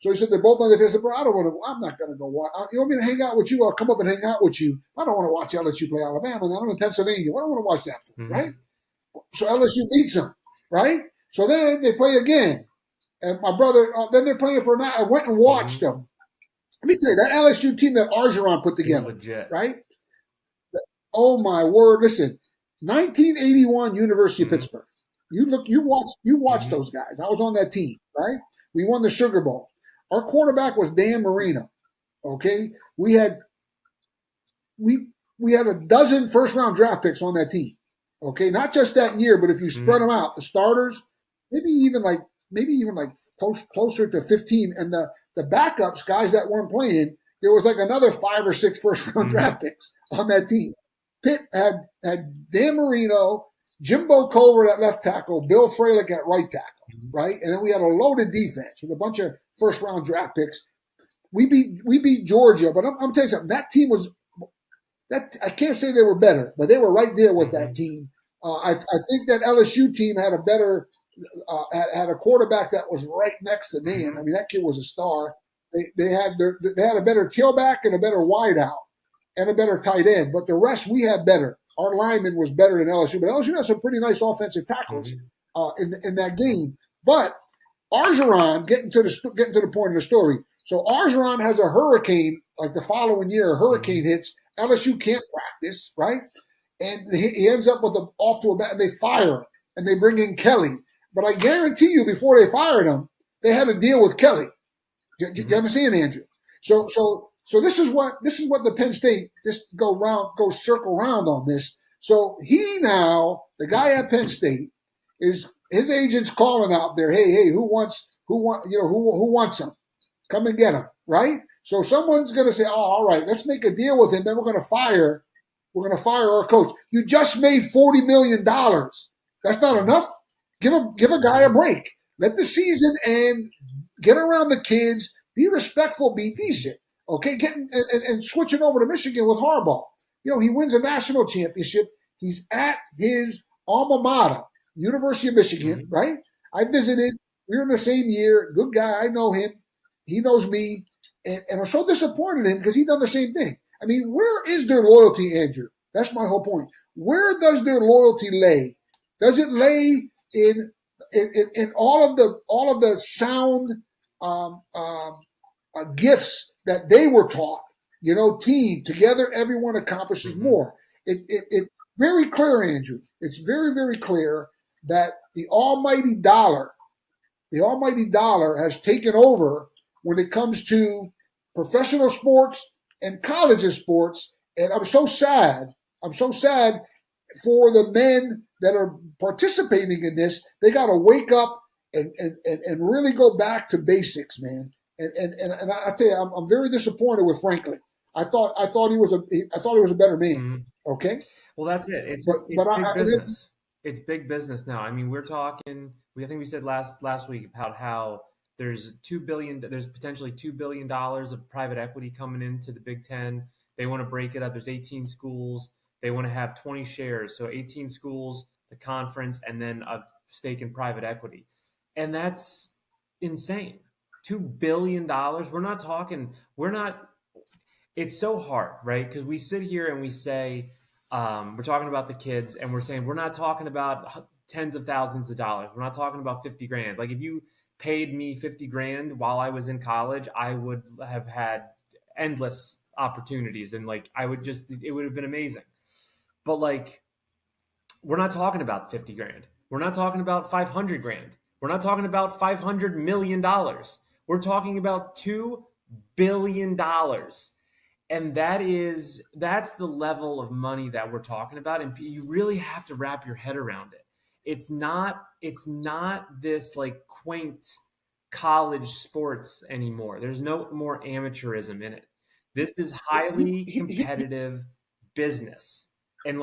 So he said they're both on the field. I said, bro, I don't want to. I'm not going to go watch. You want me to hang out with you? I'll come up and hang out with you. I don't want to watch LSU play Alabama. I'm in Pennsylvania. What do I want to watch that for, right? So LSU beats them, right? So then they play again, and my brother. Then they're playing for a night. I went and watched them. Let me tell you that LSU team that Argeron put together, right? Oh my word! Listen, 1981 University of Pittsburgh. You watch those guys. I was on that team, right? We won the Sugar Bowl. Our quarterback was Dan Marino. Okay, we had a dozen first round draft picks on that team. Okay, not just that year, but if you spread them out, the starters, maybe even like closer to 15, and the backups, guys that weren't playing, there was like another 5 or 6 first round draft picks on that team. Pitt had Dan Marino, Jimbo Covert at left tackle, Bill Fralick at right tackle, right? And then we had a loaded defense with a bunch of first round draft picks. We beat Georgia, but I'm telling you something. That team was that I can't say they were better, but they were right there with that team. I think that LSU team had a better had a quarterback that was right next to Dan. I mean, that kid was a star. They had a better tailback and a better wideout and a better tight end, but the rest we had better. Our lineman was better than LSU, but LSU had some pretty nice offensive tackles in that game. But Argeron, getting to the point of the story. So Argeron has a hurricane, like the following year, a hurricane hits. LSU can't practice, right? And he ends up with off to a bat, and they fire him, and they bring in Kelly. But I guarantee you, before they fired him, they had a deal with Kelly. You understand, Andrew? So this is what the Penn State just go circle around on this. So he now, the guy at Penn State, is his agent's calling out there. Hey, who wants him? Come and get him, right? So someone's going to say, oh, all right, let's make a deal with him. Then we're going to fire our coach. You just made $40 million. That's not enough. Give a guy a break. Let the season end. Get around the kids. Be respectful. Be decent. Okay, and switching over to Michigan with Harbaugh. He wins a national championship. He's at his alma mater, University of Michigan, right? I visited. We were in the same year. Good guy. I know him. He knows me. And I'm so disappointed in him because he's done the same thing. I mean, where is their loyalty, Andrew? That's my whole point. Where does their loyalty lay? Does it lay in all of the sound gifts that they were taught? Team together, everyone accomplishes more. It's very clear, Andrew. It's very, very clear that the almighty dollar has taken over when it comes to professional sports and college sports. And I'm so sad for the men that are participating in this. They got to wake up and really go back to basics, man. And I tell you, I'm very disappointed with Franklin. I thought he was a better man. Okay. Well, that's it. It's big business. It's big business now. I mean, we're talking. I think we said last week about how there's potentially $2 billion of private equity coming into the Big Ten. They want to break it up. There's 18 schools. They want to have 20 shares. So 18 schools, the conference, and then a stake in private equity. And that's insane. $2 billion. It's so hard, right? Because we sit here and we say, we're talking about the kids, and we're saying we're not talking about tens of thousands of dollars. We're not talking about 50 grand. Like if you paid me 50 grand while I was in college, I would have had endless opportunities. And it would have been amazing. But we're not talking about 50 grand. We're not talking about 500 grand. We're not talking about $500 million. We're talking about $2 billion. And that's the level of money that we're talking about. And you really have to wrap your head around it. It's not this quaint college sports anymore. There's no more amateurism in it. This is highly competitive business. And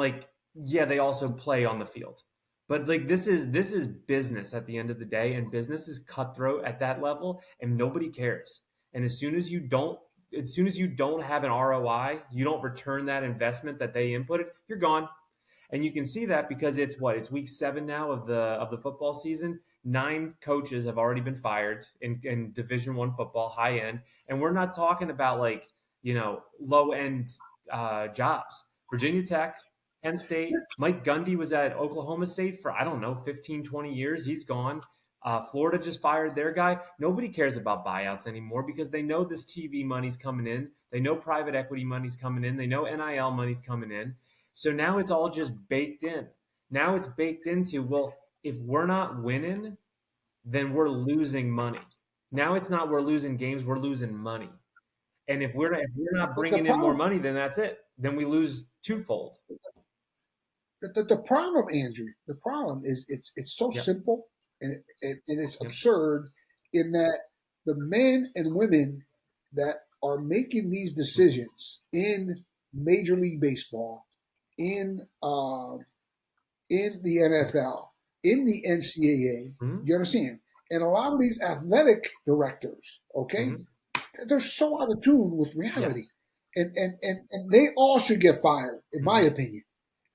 they also play on the field. But this is business at the end of the day, and business is cutthroat at that level, and nobody cares. And as soon as you don't have an ROI, you don't return that investment that they inputted, you're gone. And you can see that because it's week 7 now of the football season. 9 coaches have already been fired in Division One football, high end, and we're not talking about like low end jobs. Virginia Tech, Penn State. Mike Gundy was at Oklahoma State for, I don't know, 15, 20 years. He's gone. Florida just fired their guy. Nobody cares about buyouts anymore because they know this TV money's coming in. They know private equity money's coming in. They know NIL money's coming in. So now it's all just baked in. Now it's baked into, well, if we're not winning, then we're losing money. Now it's not we're losing games, we're losing money. And if we're not bringing in more money, then that's it. Then we lose twofold. The problem, Andrew, the problem is it's so simple and it's absurd in that the men and women that are making these decisions in Major League Baseball, in the NFL, in the NCAA, you understand? And a lot of these athletic directors, okay, they're so out of tune with reality. And they all should get fired, in my opinion.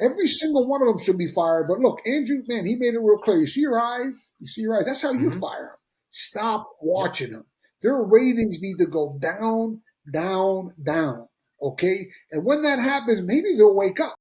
Every single one of them should be fired. But look, Andrew, man, he made it real clear. You see your eyes? You see your eyes? That's how you fire them. Stop watching them. Their ratings need to go down, down, down. Okay? And when that happens, maybe they'll wake up.